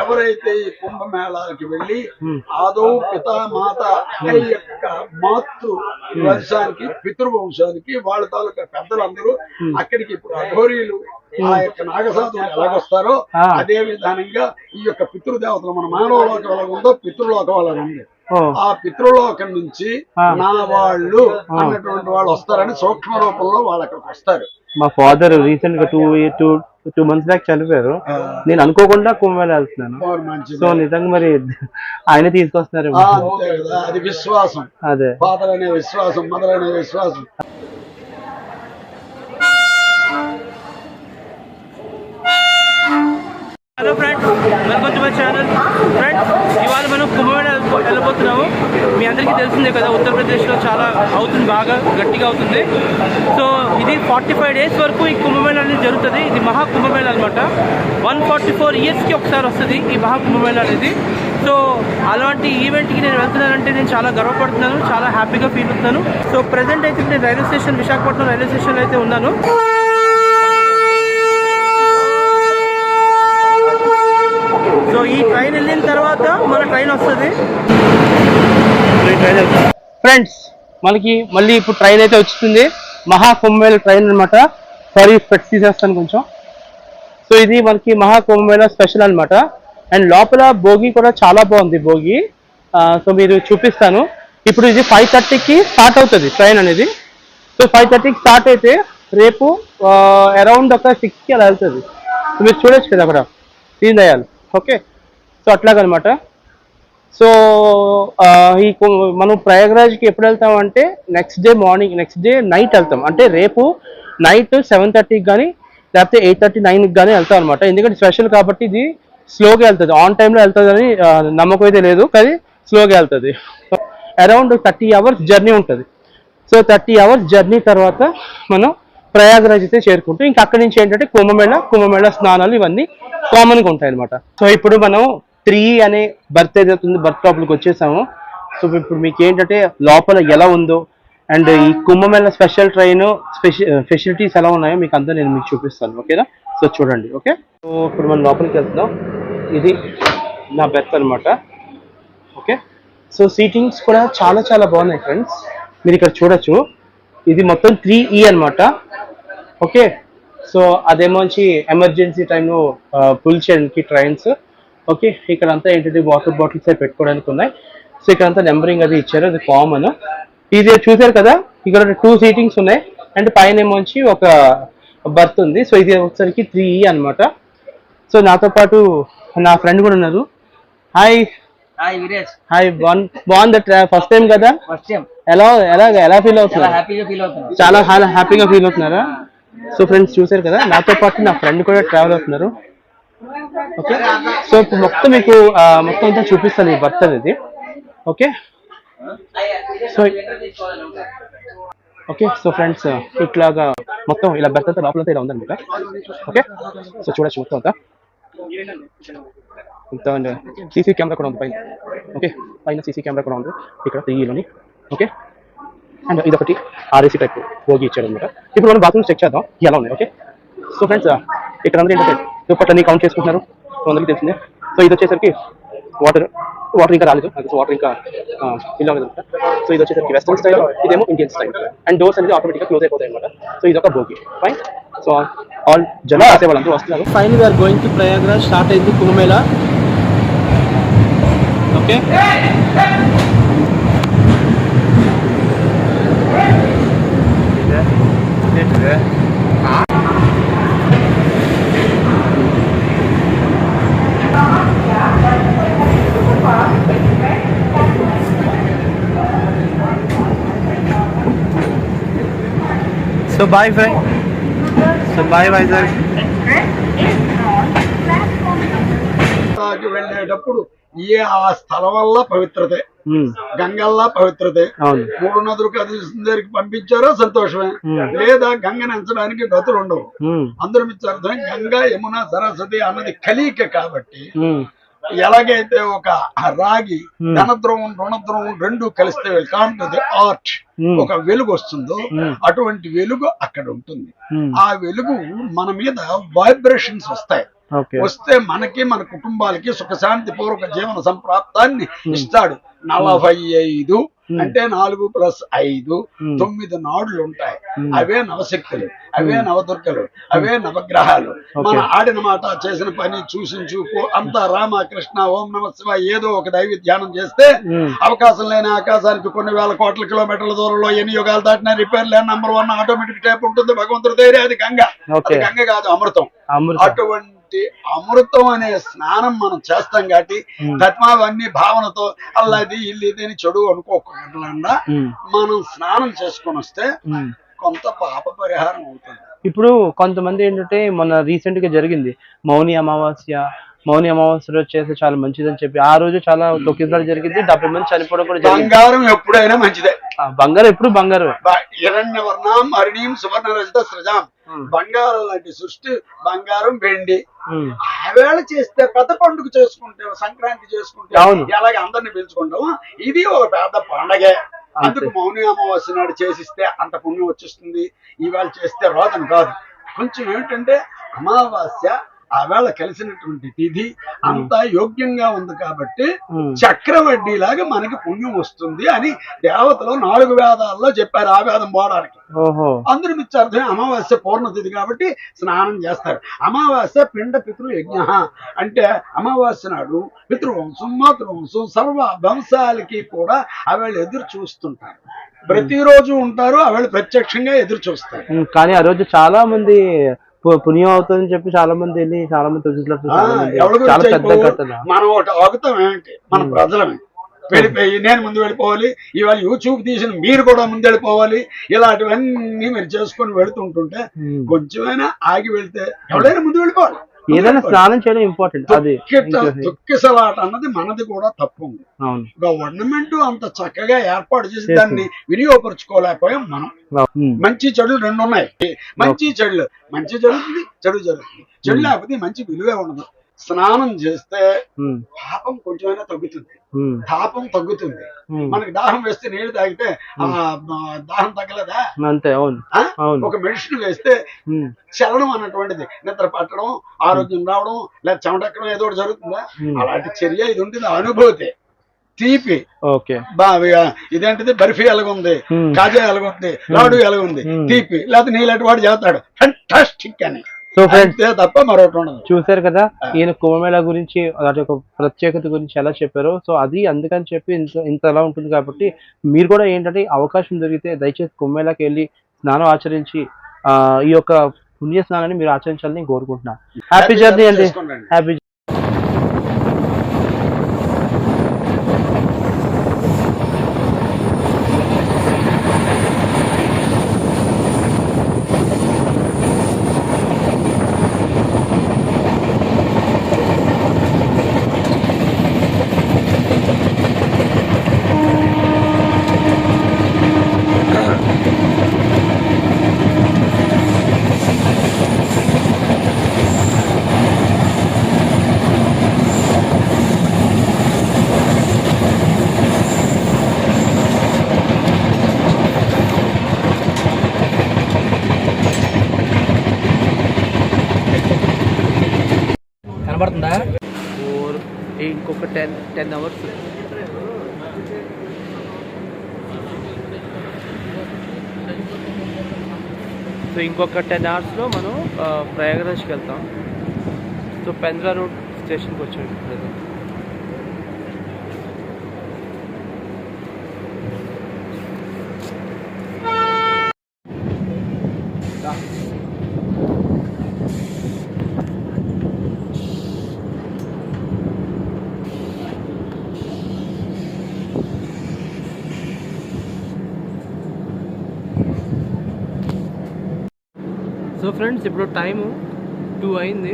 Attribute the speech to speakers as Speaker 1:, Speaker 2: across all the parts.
Speaker 1: ఎవరైతే ఈ కుంభమేళాకి వెళ్ళి ఆదో పితామాత యొక్క మాతృ వంశానికి పితృవంశానికి వాళ్ళ తాలూకా పెద్దలందరూ అక్కడికి ఇప్పుడు అఘోరీలు ఆ యొక్క నాగసాధువులు ఎలాగొస్తారో అదే విధానంగా ఈ యొక్క పితృదేవతలు మన మానవలోకం ఎలా ఉందో పితృలోకం అలా ఉంది. ఆ పితృలోకం నుంచి నా వాళ్ళు అన్నటువంటి వాళ్ళు వస్తారని సూక్ష్మ రూపంలో వాళ్ళు అక్కడికి వస్తారు.
Speaker 2: మా ఫాదర్ రీసెంట్ గా 2 months బ్యాక్ చనిపోయారు. నేను అనుకోకుండా కుంభమేళ వెళ్తున్నాను. సో నిజంగా మరి ఆయన తీసుకొస్తున్నారు.
Speaker 1: అది విశ్వాసం.
Speaker 2: అదే
Speaker 1: ఫాదర్ అనే విశ్వాసం, మదర్ అనే విశ్వాసం.
Speaker 3: Hello friends, welcome to my channel. Friends, ఇవాళ మనం కుంభమేళ వెళ్ళబోతున్నాము. మీ అందరికీ తెలిసిందే కదా, ఉత్తరప్రదేశ్లో చాలా అవుతుంది, బాగా గట్టిగా అవుతుంది. సో ఇది 45 days వరకు ఈ కుంభమేళ అనేది జరుగుతుంది. ఇది మహా కుంభమేళ అనమాట. 144 yearsకి ఒకసారి వస్తుంది ఈ మహా కుంభమేళ అనేది. సో అలాంటి ఈవెంట్కి నేను వెళ్తున్నానంటే నేను చాలా గర్వపడుతున్నాను, చాలా హ్యాపీగా ఫీల్ అవుతున్నాను. సో ప్రజెంట్ అయితే నేను రైల్వే స్టేషన్, విశాఖపట్నం రైల్వే స్టేషన్లో అయితే ఉన్నాను. సో ఈ ట్రైన్ వెళ్ళిన తర్వాత మన ట్రైన్ వస్తుంది.
Speaker 2: ఫ్రెండ్స్, మనకి మళ్ళీ ఇప్పుడు ట్రైన్ అయితే వచ్చింది. మహా కుంభమేళ ట్రైన్ అనమాట. సారీ, స్పెట్స్ తీసేస్తాను కొంచెం. సో ఇది మనకి మహా కుంభమేళ స్పెషల్ అనమాట. అండ్ లోపల భోగి కూడా చాలా బాగుంది భోగి. సో మీరు చూపిస్తాను. ఇప్పుడు ఇది 5:30కి స్టార్ట్ అవుతుంది ట్రైన్ అనేది. సో 5:30కి స్టార్ట్ అయితే రేపు అరౌండ్ ఒక 6కి అలా వెళ్తుంది. మీరు చూడొచ్చు కదా అక్కడ దీన్ దయాల్. ఓకే, సో అట్లాగనమాట. సో ఈ మనం ప్రయాగ్రాజ్కి ఎప్పుడు వెళ్తామంటే నెక్స్ట్ డే నైట్ వెళ్తాం. అంటే రేపు నైట్ 7:30కి కానీ లేకపోతే 8:30, 9కి కానీ వెళ్తాం అనమాట. ఎందుకంటే స్పెషల్ కాబట్టి ఇది స్లోగా వెళ్తుంది. ఆన్ టైంలో వెళ్తుంది అని నమ్మకం అయితే లేదు, కానీ స్లోగా వెళ్తుంది. అరౌండ్ 30 hours జర్నీ ఉంటుంది. సో 30 hours జర్నీ తర్వాత మనం ప్రయాగ్రాజ్ అయితే చేరుకుంటాం. ఇంకా అక్కడి నుంచి ఏంటంటే కుంభమేళ స్నానాలు ఇవన్నీ కామన్గా ఉంటాయి అనమాట. సో ఇప్పుడు మనం 3 అనే బర్త్ ఏదైతుంది, బర్త్ లోపలికి వచ్చేసాము. సో ఇప్పుడు మీకు ఏంటంటే లోపల ఎలా ఉందో అండ్ ఈ కుంభమేళ స్పెషల్ ట్రైన్ ఫెసిలిటీస్ ఎలా ఉన్నాయో మీకు అంతా నేను మీకు చూపిస్తాను. ఓకేనా? సో చూడండి. ఓకే, సో ఇప్పుడు మనం లోపలికి వెళ్తున్నాం. ఇది నా బెర్త్ అనమాట. ఓకే, సో సీటింగ్స్ కూడా చాలా చాలా బాగున్నాయి ఫ్రెండ్స్. మీరు ఇక్కడ చూడొచ్చు. ఇది మొత్తం 3E అనమాట. ఓకే, సో అదేమోంచి ఎమర్జెన్సీ టైంలో పుల్ చేయడానికి ట్రైన్స్. ఓకే, ఇక్కడ అంతా ఏంటంటే వాటర్ బాటిల్స్ అవి పెట్టుకోవడానికి ఉన్నాయి. సో ఇక్కడ అంతా నెంబరింగ్ అది ఇచ్చారు, అది కామన్. ఇది చూసారు కదా, ఇక్కడ 2 సీటింగ్స్ ఉన్నాయి అండ్ పైన ఏమోంచి ఒక బర్త్ ఉంది. సో ఇది ఒకసారికి 3E అనమాట. సో నాతో పాటు నా ఫ్రెండ్ కూడా ఉన్నారు. హాయ్
Speaker 3: వీరేష్.
Speaker 2: హాయ్, బాగుంది. ఫస్ట్ టైం కదా? ఎలా ఫీల్ అవుతున్నారు? చాలా హ్యాపీగా ఫీల్ అవుతున్నారా? సో ఫ్రెండ్స్ చూసారు కదా, నాతో పాటు నా ఫ్రెండ్ కూడా ట్రావెల్ అవుతున్నారు. ఓకే, సో ఇప్పుడు మొత్తం మీకు మొత్తం అంతా చూపిస్తాను ఈ బర్త్ అనేది. ఓకే, సో ఫ్రెండ్స్ ఇట్లాగా మొత్తం ఇలా బర్త్ అంతా లోపల ఇలా ఉందన్నమాట. ఓకే, సో చూడొచ్చు మొత్తం అంతా. సీసీ కెమెరా కూడా ఉంది పైన. ఓకే, పైన సీసీ కెమెరా కూడా ఉంది ఇక్కడ 3Eలోని. ఓకే, అండ్ ఇదొకటి RAC టైప్ భోగి ఇచ్చాడు అనమాట. ఇప్పుడు మనం బాత్రూమ్స్ చెక్ చేద్దాం ఎలా ఉన్నాయి. ఓకే, సో ఫ్రెండ్స్ ఇక్కడ అందరూ ఏంటంటే దుప్పట్లన్నీ కౌంట్ చేసుకుంటున్నారు, అందరికీ తెలిసిందే. సో ఇది వచ్చేసరికి వాటర్ ఇంకా రాలేదు, వాటర్ ఇంకా ఫిల్ అవ్వలేదు అనమాట. సో ఇది వచ్చేసరికి వెస్టర్న్ స్టైల్, ఇదేమో ఇండియన్ స్టైల్. అండ్ డోర్స్ అనేది ఆటోమేటిక్గా క్లోజ్ అయిపోతాయి అనమాట. సో ఇది ఒక భోగి. ఫైన్. సో ఆల్ జన ఆసే వాళ్ళందరూ వస్తున్నారు. Fine, we're going to Prayagraj. Start అయింది Kumbh Mela. Okay, so bye friend. So bye Vizag.
Speaker 1: వెళ్ళేటప్పుడు ఆ స్థలం వల్ల పవిత్రతే, గంగల్లా పవిత్రతే. 3 నదులు కదిలిసిన దగ్గరికి పంపించారో సంతోషమే, లేదా గంగని ఎంచడానికి గతులు ఉండవు. అందరూ ఇచ్చారు. గంగా, యమున, సరస్వతి అన్నది కలియిక కాబట్టి ఎలాగైతే ఒక రాగి ధనద్రవం రుణద్రవం రెండు కలిస్తే ఆర్ట్ ఒక వెలుగు వస్తుందో అటువంటి వెలుగు అక్కడ ఉంటుంది. ఆ వెలుగు మన మీద వైబ్రేషన్స్ వస్తాయి.
Speaker 2: ఓకే.
Speaker 1: వస్తే మనకి మన కుటుంబాలకి సుఖశాంతి పూర్వక జీవన సంప్రాప్తాన్ని ఇస్తాడు. 45 అంటే 4+5 9 నాడులు ఉంటాయి. అవే నవశక్తులు, అవే నవదుర్గలు, అవే నవగ్రహాలు. మన ఆడిన మాట, చేసిన పని, చూసిన చూపు అంతా రామకృష్ణ ఓం నమ శివ ఏదో ఒక దైవ ధ్యానం చేస్తే అవకాశం లేని ఆకాశానికి కొన్ని వేల కోట్ల కిలోమీటర్ల దూరంలో ఎన్ని యుగాలు దాటినా రిపేర్ లేని నంబర్ 1 ఆటోమేటిక్ టైప్ ఉంటుంది. భగవంతుడి ధైర్యం. అది గంగ. అది గంగ కాదు, అమృతం. అటువంటి అమృతం అనే స్నానం మనం చేస్తాం కాబట్టి తత్మావన్నీ భావనతో అల్లది ఇల్లిది అని చెడు అనుకోకుండా మనం స్నానం చేసుకొని వస్తే కొంత పాప పరిహారం అవుతుంది.
Speaker 2: ఇప్పుడు కొంతమంది ఏంటంటే మొన్న రీసెంట్ గా జరిగింది మౌని అమావాస్య రోజు చేస్తే చాలా మంచిదని చెప్పి ఆ రోజు చాలా తొక్కిసలాట జరిగింది. 70 మంది చనిపోవడం కూడా జరిగింది.
Speaker 1: బంగారం ఎప్పుడైనా మంచిదే.
Speaker 2: బంగారం ఎప్పుడు బంగారమే.
Speaker 1: హిరణ్యవర్ణం హరిణీం సువర్ణ రజిత సృజాం. బంగారం లాంటి సృష్టి బంగారం, వెండి. ఆవేళ చేస్తే పెద్ద పండుగ చేసుకుంటే, సంక్రాంతి చేసుకుంటే ఎలాగ అందరిని పిలుచుకుంటాము. ఇది ఒక పెద్ద పండగే. అందుకు మౌని అమావాస్య నాడు చేసిస్తే అంత పుణ్యం వచ్చేస్తుంది. ఇవాళ చేస్తే రోదన కాదు. కొంచెం ఏమిటంటే అమావాస్య ఆవేళ కలిసినటువంటి తిథి అంతా యోగ్యంగా ఉంది కాబట్టి చక్రవడ్డీ లాగా మనకి పుణ్యం వస్తుంది అని దేవతలు 4 వేదాల్లో చెప్పారు. ఆ వేదం పోవడానికి అందరి మిత్యార్థమే అమావాస్య పూర్ణతిథి కాబట్టి స్నానం చేస్తారు. అమావాస్య పిండ పితృ యజ్ఞ అంటే అమావాస్య నాడు పితృవంశం, మాతృవంశం, సర్వ వంశాలకి కూడా ఆవేళ ఎదురు చూస్తుంటారు. ప్రతిరోజు ఉంటారు, ఆవేళ ప్రత్యక్షంగా ఎదురు చూస్తారు.
Speaker 2: కానీ ఆ రోజు చాలా మంది పుణ్యం అవుతుందని చెప్పి చాలా మంది వెళ్ళి చాలా మంది చాలా పెద్ద కథ.
Speaker 1: మనం ఒకటి ఆగుతాం ఏంటి, మన ప్రజలమే వెళ్ళిపోయి నేను ముందు వెళ్ళిపోవాలి, ఇవాళ యూట్యూబ్ తీసిన మీరు కూడా ముందు వెళ్ళిపోవాలి, ఇలాంటివన్నీ మీరు చేసుకొని వెళుతుంటుంటే కొంచెమైనా ఆగి వెళ్తే ఎవరైనా ముందు వెళ్ళిపోవాలి.
Speaker 2: ఏదైనా స్నానం చేయడం ఇంపార్టెంట్. అది
Speaker 1: తొక్కిసలాట అన్నది మనది కూడా తప్పు ఉంది. గవర్నమెంట్ అంత చక్కగా ఏర్పాటు చేసి దాన్ని వినియోగపరచుకోలేకపోయాం మనం. మంచి చెడులు 2 ఉన్నాయి. మంచి చెడులు, మంచి జరుగుతుంది, చెడు జరుగుతుంది. చెడు లేకపోతే మంచి విలువే ఉండదు. స్నానం చేస్తే పాపం కొంచెమైనా తగ్గుతుంది, తాపం తగ్గుతుంది. మనకి దాహం వేస్తే నీళ్లు తాగితే దాహం తగ్గలేదా?
Speaker 2: అంతే.
Speaker 1: ఒక మెడిసిన్ వేస్తే చలనం అన్నటువంటిది, నిద్ర పట్టడం, ఆరోగ్యం రావడం, లేదా చెమటెక్కడం ఏదో ఒకటి జరుగుతుందా? అలాంటి చర్య ఇది ఉంటుంది. అనుభూతి. తీపి ఇదేంటిది, బర్ఫీ ఎలాగుంది, కాజా ఎలాగుంది, లాడు ఎలాగుంది, తీపి లేకపోతే నీలాంటి వాడు చేస్తాడు ఫెంటాస్టిక్ అని.
Speaker 2: సో ఫ్రెండ్స్
Speaker 1: తప్ప మరొకటి ఉండదు.
Speaker 2: చూసారు కదా ఈయన కుంభమేళ గురించి వాటి యొక్క ప్రత్యేకత గురించి ఎలా చెప్పారో. సో అది అందుకని చెప్పి ఇంత ఎలా ఉంటుంది కాబట్టి మీరు కూడా ఏంటంటే అవకాశం దొరికితే దయచేసి కుంభమేళకి వెళ్ళి స్నానం ఆచరించి ఈ యొక్క పుణ్య స్నానాన్ని మీరు ఆచరించాలని కోరుకుంటున్నాను. హ్యాపీ జర్నీ అండి. హ్యాపీ.
Speaker 3: కనబడుతుందా? ఇంకొక 10 అవర్స్. సో ఇంకొక 10 అవర్స్లో మనం ప్రయాగరాజ్కి వెళ్తాం. సో పెంద్రా రోడ్ స్టేషన్కి వచ్చాం. సో ఫ్రెండ్స్ ఇప్పుడు టైము 2 అయింది.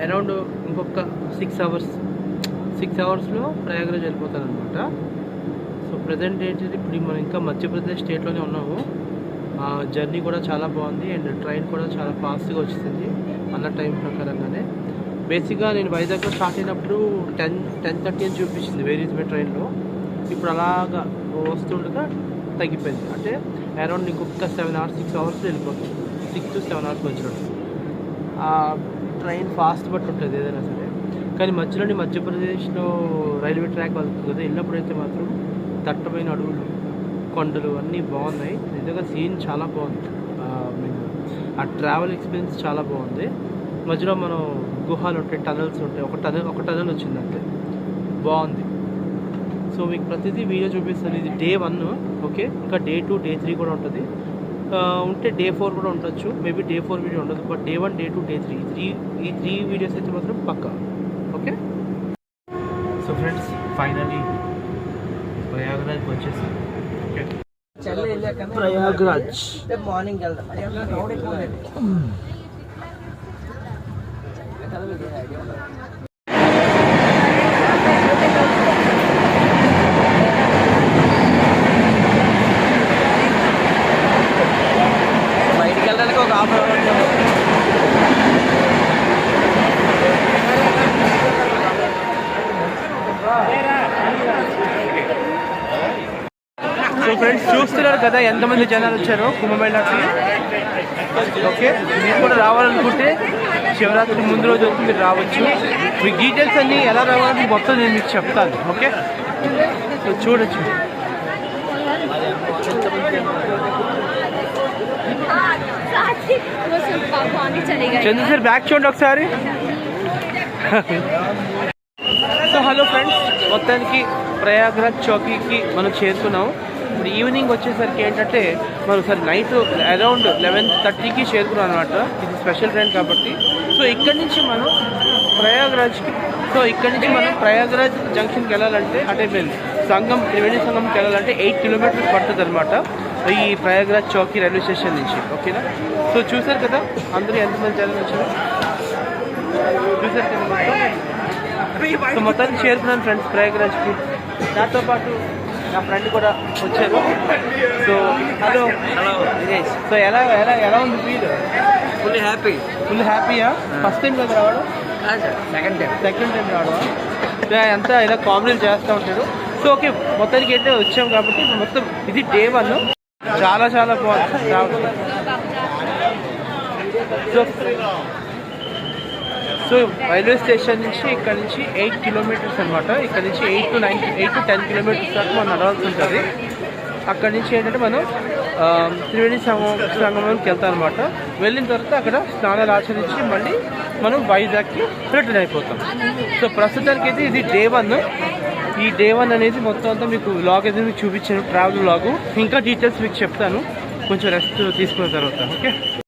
Speaker 3: అరౌండ్ ఇంకొక 6 అవర్స్లో ప్రయాగరాజ్ వెళ్ళిపోతాను అనమాట. సో ప్రజెంట్ ఏంటంటే ఇప్పుడు మనం ఇంకా మధ్యప్రదేశ్ స్టేట్లోనే ఉన్నాము. జర్నీ కూడా చాలా బాగుంది అండ్ ట్రైన్ కూడా చాలా ఫాస్ట్గా వచ్చింది అన్న టైం ప్రకారంగానే. బేసిక్గా నేను వైజాగ్లో స్టార్ట్ అయినప్పుడు 10:30 అని చూపించింది వేరీస్ బై ట్రైన్లో. ఇప్పుడు అలాగా వస్తుండగా తగ్గిపోయింది. అంటే అరౌండ్ ఇంకొక 7 అవర్స్ 6 అవర్స్లో వెళ్ళిపోతుంది. 6 to 7 అవర్స్ వచ్చినట్టు. ట్రైన్ ఫాస్ట్ బట్టి ఉంటుంది ఏదైనా సరే, కానీ మధ్యలోని మధ్యప్రదేశ్లో రైల్వే ట్రాక్ వెళ్తుంది కదా, వెళ్ళినప్పుడైతే మాత్రం దట్టమైన అడవులు, కొండలు అన్నీ బాగున్నాయి. నిజంగా సీన్ చాలా బాగుంది. ఆ ట్రావెల్ ఎక్స్పీరియన్స్ చాలా బాగుంది. మధ్యలో మనం గుహాలు ఉంటాయి, టనల్స్ ఉంటాయి. ఒక టనల్ వచ్చిందంటే బాగుంది. సో మీకు ప్రతిదీ వీడియో చూపిస్తాను. ఇది డే 1, ఓకే. ఇంకా డే 2, డే 3 కూడా ఉంటుంది. ఉంటే డే 4 కూడా ఉండొచ్చు. మేబీ డే 4 వీడియో ఉండదు, బట్ డే 1, డే 2, డే 3 ఈ 3 వీడియోస్ అయితే మాత్రం పక్కా, ఓకే. సో ఫ్రెండ్స్, ఫైనలీ ప్రయాగరాజ్కి వచ్చేసాం. ఓకే, ప్రయాగరాజ్
Speaker 4: మార్నింగ్ వెళ్దాం. బయటికి వెళ్ళడానికి ఒక హాఫ్ అవర్ ఉంటుంది.
Speaker 3: సో ఫ్రెండ్స్, చూస్తున్నారు కదా ఎంతమంది జనాలు వచ్చారో కుంభమేళాకి. ఓకే, మీరు కూడా రావాలనుకుంటే శివరాత్రి ముందు రోజు వచ్చి మీరు రావచ్చు. మీ డీటెయిల్స్ అన్నీ ఎలా రావాలని మొత్తం నేను మీకు చెప్తాను, ఓకే. సో చూడొచ్చు. చంద్రశేఖర్ బ్యాక్ చూడండి ఒకసారి. సో హలో ఫ్రెండ్స్, మొత్తానికి ప్రయాగరాజ్ చౌకీకి మనం చేరుకున్నాం. ఇప్పుడు ఈవినింగ్ వచ్చేసరికి ఏంటంటే మనం సరే నైట్ అరౌండ్ 11:30కి చేరుకున్నాం అనమాట. ఇది స్పెషల్ ట్రైన్ కాబట్టి. సో ఇక్కడి నుంచి మనం ప్రయాగరాజ్ జంక్షన్కి వెళ్ళాలంటే అంటే త్రివేణి సంగంకి వెళ్ళాలంటే 8 కిలోమీటర్స్ పడుతుంది అనమాట ఈ ప్రయాగరాజ్ చౌకీ రైల్వే స్టేషన్ నుంచి, ఓకేనా. సో చూసారు కదా అందరూ ఎంతమంది జనాలు వచ్చారు, చూసారు కదా మొత్తం. సో మొత్తానికి చేరుకున్నాను ఫ్రెండ్స్ ప్రయాగరాజ్కి. నాతో పాటు నా ఫ్రెండ్ కూడా వచ్చారు. So hello Dinesh. సో ఎలా ఉంది ఫీల్?
Speaker 4: ఫుల్
Speaker 3: హ్యాపీయా? ఫస్ట్ టైం కదా రావడం? సెకండ్ టైం రావడం. అంతా ఇలా కామెడీలు చేస్తూ ఉంటారు. సో ఓకే, మొత్తానికి అయితే వచ్చాం కాబట్టి మొత్తం ఇది డే 1. చాలా చాలా బాగుంది రావడం. సో రైల్వే స్టేషన్ నుంచి ఇక్కడ నుంచి 8 కిలోమీటర్స్ అనమాట. ఇక్కడ నుంచి 8 to 10 కిలోమీటర్స్ దాకా మనం నడవాల్సి ఉంటుంది. అక్కడి నుంచి ఏంటంటే మనం త్రివేణి సంగమంకి వెళ్తాం అనమాట. వెళ్ళిన తర్వాత అక్కడ స్నానాలు ఆచరించి మళ్ళీ మనం వైజాగ్కి రిటర్న్ అయిపోతాం. సో ప్రస్తుతానికి అయితే ఇది డే 1. ఈ డే 1 అనేది మొత్తం అంతా మీకు వ్లాగ్ అయితే మీకు చూపించాను, ట్రావెల్ వ్లాగు. ఇంకా డీటెయిల్స్ మీకు చెప్తాను కొంచెం రెస్ట్ తీసుకున్న తర్వాత, ఓకే.